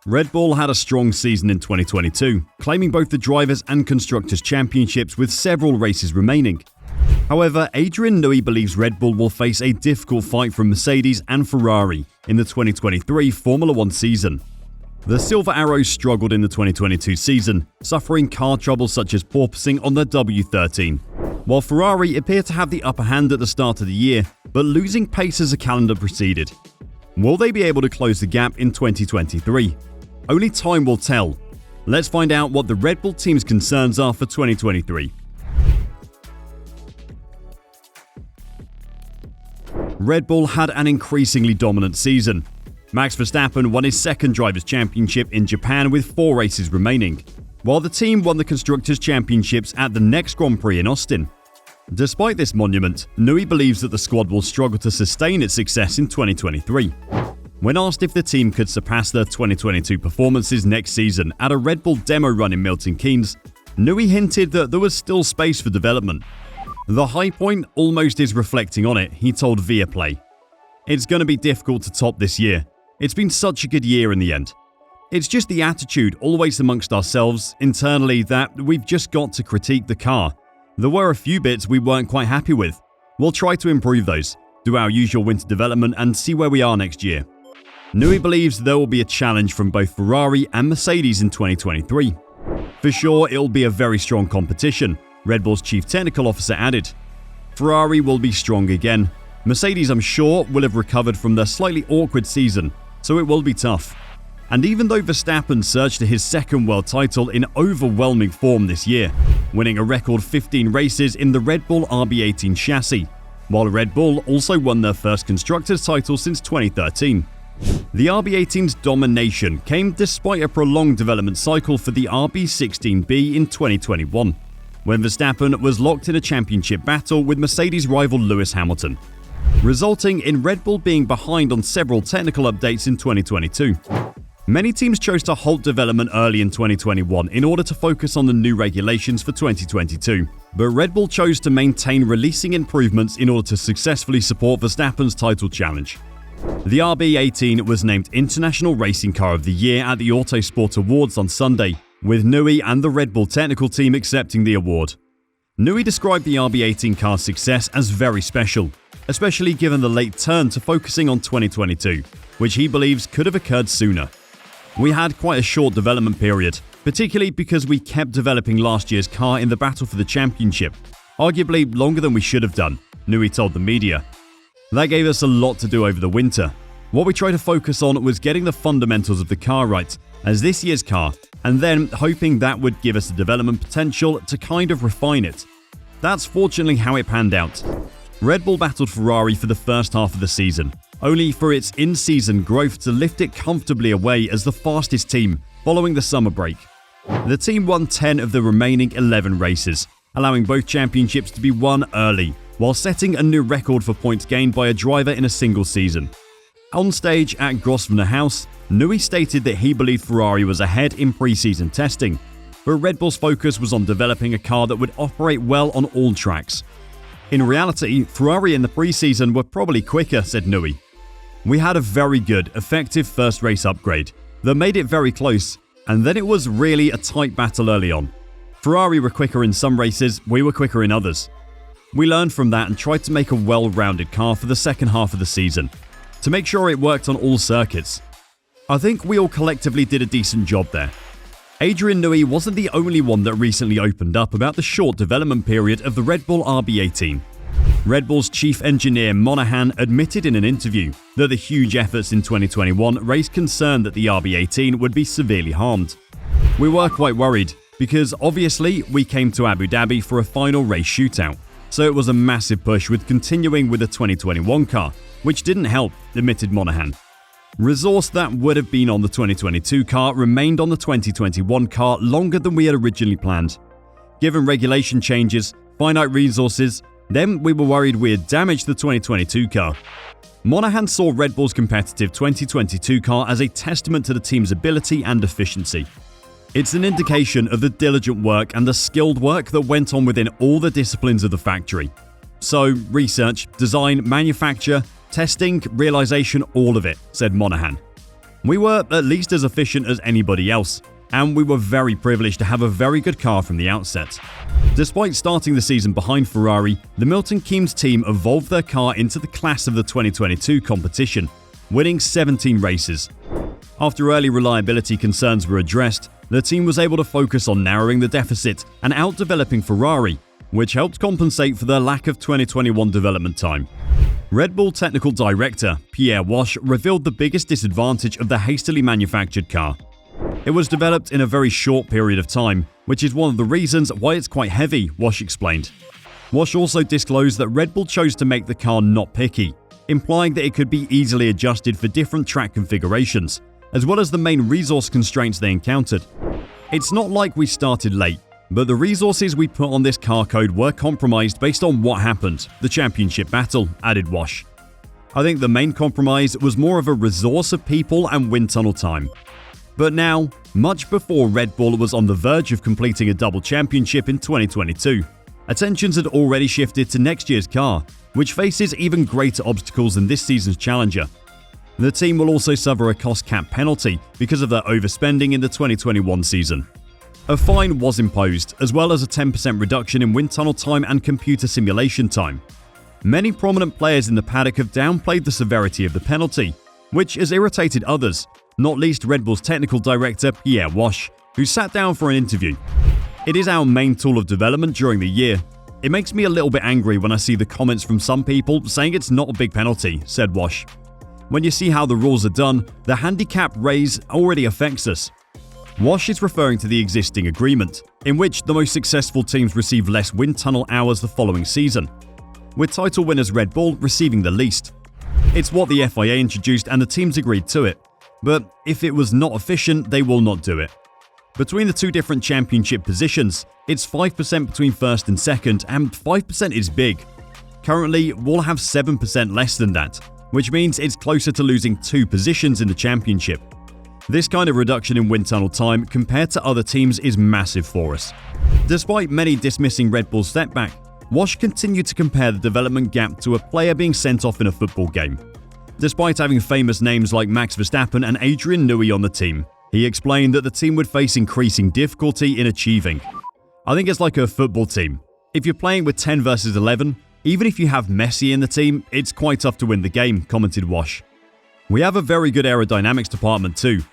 Red Bull had a strong season in 2022, claiming both the Drivers and Constructors Championships with several races remaining. However, Adrian Newey believes Red Bull will face a difficult fight from Mercedes and Ferrari in the 2023 Formula One season. The Silver Arrows struggled in the 2022 season, suffering car trouble such as porpoising on the W13, while Ferrari appeared to have the upper hand at the start of the year, but losing pace as the calendar proceeded. Will they be able to close the gap in 2023? Only time will tell. Let's find out what the Red Bull team's concerns are for 2023. Red Bull had an increasingly dominant season. Max Verstappen won his second Drivers' Championship in Japan with 4 races remaining, while the team won the Constructors' Championships at the next Grand Prix in Austin. Despite this monument, Newey believes that the squad will struggle to sustain its success in 2023. When asked if the team could surpass their 2022 performances next season at a Red Bull demo run in Milton Keynes, Newey hinted that there was still space for development. The high point almost is reflecting on it, he told Viaplay. It's going to be difficult to top this year. It's been such a good year in the end. It's just the attitude always amongst ourselves internally that we've just got to critique the car. There were a few bits we weren't quite happy with. We'll try to improve those, do our usual winter development and see where we are next year. Newey believes there will be a challenge from both Ferrari and Mercedes in 2023. For sure, it will be a very strong competition, Red Bull's chief technical officer added. Ferrari will be strong again. Mercedes, I'm sure, will have recovered from their slightly awkward season, so it will be tough. And even though Verstappen surged to his second world title in overwhelming form this year, winning a record 15 races in the Red Bull RB18 chassis, while Red Bull also won their first Constructors title since 2013. The RB18's domination came despite a prolonged development cycle for the RB16B in 2021, when Verstappen was locked in a championship battle with Mercedes rival Lewis Hamilton, resulting in Red Bull being behind on several technical updates in 2022. Many teams chose to halt development early in 2021 in order to focus on the new regulations for 2022, but Red Bull chose to maintain releasing improvements in order to successfully support Verstappen's title challenge. The RB18 was named International Racing Car of the Year at the Autosport Awards on Sunday, with Newey and the Red Bull technical team accepting the award. Newey described the RB18 car's success as very special, especially given the late turn to focusing on 2022, which he believes could have occurred sooner. We had quite a short development period, particularly because we kept developing last year's car in the battle for the championship, arguably longer than we should have done, Newey told the media. That gave us a lot to do over the winter. What we tried to focus on was getting the fundamentals of the car right as this year's car, and then hoping that would give us the development potential to kind of refine it. That's fortunately how it panned out. Red Bull battled Ferrari for the first half of the season, only for its in-season growth to lift it comfortably away as the fastest team following the summer break. The team won 10 of the remaining 11 races, allowing both championships to be won early, while setting a new record for points gained by a driver in a single season. On stage at Grosvenor House, Newey stated that he believed Ferrari was ahead in pre-season testing, but Red Bull's focus was on developing a car that would operate well on all tracks. In reality, Ferrari in the pre-season were probably quicker, said Newey. We had a very good, effective first race upgrade that made it very close, and then it was really a tight battle early on. Ferrari were quicker in some races, we were quicker in others. We learned from that and tried to make a well-rounded car for the second half of the season, to make sure it worked on all circuits. I think we all collectively did a decent job there. Adrian Newey wasn't the only one that recently opened up about the short development period of the Red Bull RB18. Red Bull's chief engineer Monahan admitted in an interview that the huge efforts in 2021 raised concern that the RB18 would be severely harmed. We were quite worried, because obviously we came to Abu Dhabi for a final race shootout, so it was a massive push with continuing with the 2021 car, which didn't help, admitted Monahan. Resource that would have been on the 2022 car remained on the 2021 car longer than we had originally planned. Given regulation changes, finite resources, then we were worried we had damaged the 2022 car. Monahan saw Red Bull's competitive 2022 car as a testament to the team's ability and efficiency. It's an indication of the diligent work and the skilled work that went on within all the disciplines of the factory. So, research, design, manufacture, testing, realization, all of it, said Monahan. We were at least as efficient as anybody else, and we were very privileged to have a very good car from the outset. Despite starting the season behind Ferrari, the Milton Keynes team evolved their car into the class of the 2022 competition, winning 17 races. After early reliability concerns were addressed, the team was able to focus on narrowing the deficit and out-developing Ferrari, which helped compensate for their lack of 2021 development time. Red Bull technical director Pierre Wash revealed the biggest disadvantage of the hastily manufactured car. It was developed in a very short period of time, which is one of the reasons why it's quite heavy, Wash explained. Wash also disclosed that Red Bull chose to make the car not picky, implying that it could be easily adjusted for different track configurations, as well as the main resource constraints they encountered. It's not like we started late, but the resources we put on this car code were compromised based on what happened, the championship battle, added Wash. I think the main compromise was more of a resource of people and wind tunnel time. But now, much before Red Bull was on the verge of completing a double championship in 2022, attentions had already shifted to next year's car, which faces even greater obstacles than this season's challenger. The team will also suffer a cost cap penalty because of their overspending in the 2021 season. A fine was imposed, as well as a 10% reduction in wind tunnel time and computer simulation time. Many prominent players in the paddock have downplayed the severity of the penalty, which has irritated others, not least Red Bull's technical director Pierre Wash, who sat down for an interview. "It is our main tool of development during the year. It makes me a little bit angry when I see the comments from some people saying it's not a big penalty," said Wash. "When you see how the rules are done, the handicap raise already affects us." Wash is referring to the existing agreement, in which the most successful teams receive less wind tunnel hours the following season, with title winners Red Bull receiving the least. It's what the FIA introduced and the teams agreed to it, but if it was not efficient, they will not do it. Between the two different championship positions, it's 5% between first and second, and 5% is big. Currently, we'll have 7% less than that, which means it's closer to losing 2 positions in the championship. This kind of reduction in wind tunnel time compared to other teams is massive for us. Despite many dismissing Red Bull's setback, Wash continued to compare the development gap to a player being sent off in a football game. Despite having famous names like Max Verstappen and Adrian Newey on the team, he explained that the team would face increasing difficulty in achieving. "I think it's like a football team. If you're playing with 10 versus 11, even if you have Messi in the team, it's quite tough to win the game," commented Wash. "We have a very good aerodynamics department too.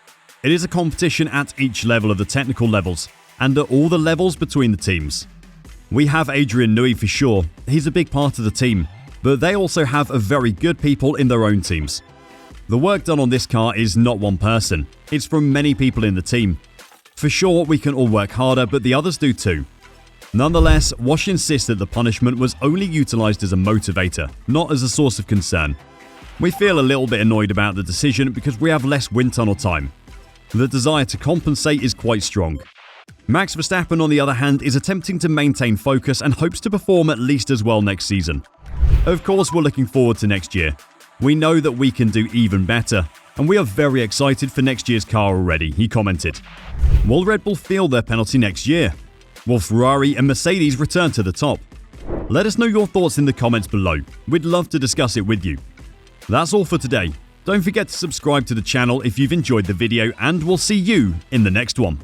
It is a competition at each level of the technical levels, and at all the levels between the teams. We have Adrian Newey for sure, he's a big part of the team, but they also have a very good people in their own teams. The work done on this car is not one person, it's from many people in the team. For sure, we can all work harder, but the others do too." Nonetheless, Wash insists that the punishment was only utilised as a motivator, not as a source of concern. "We feel a little bit annoyed about the decision because we have less wind tunnel time. The desire to compensate is quite strong." Max Verstappen, on the other hand, is attempting to maintain focus and hopes to perform at least as well next season. "Of course, we're looking forward to next year. We know that we can do even better, and we are very excited for next year's car already," he commented. Will Red Bull feel their penalty next year? Will Ferrari and Mercedes return to the top? Let us know your thoughts in the comments below. We'd love to discuss it with you. That's all for today. Don't forget to subscribe to the channel if you've enjoyed the video, and we'll see you in the next one.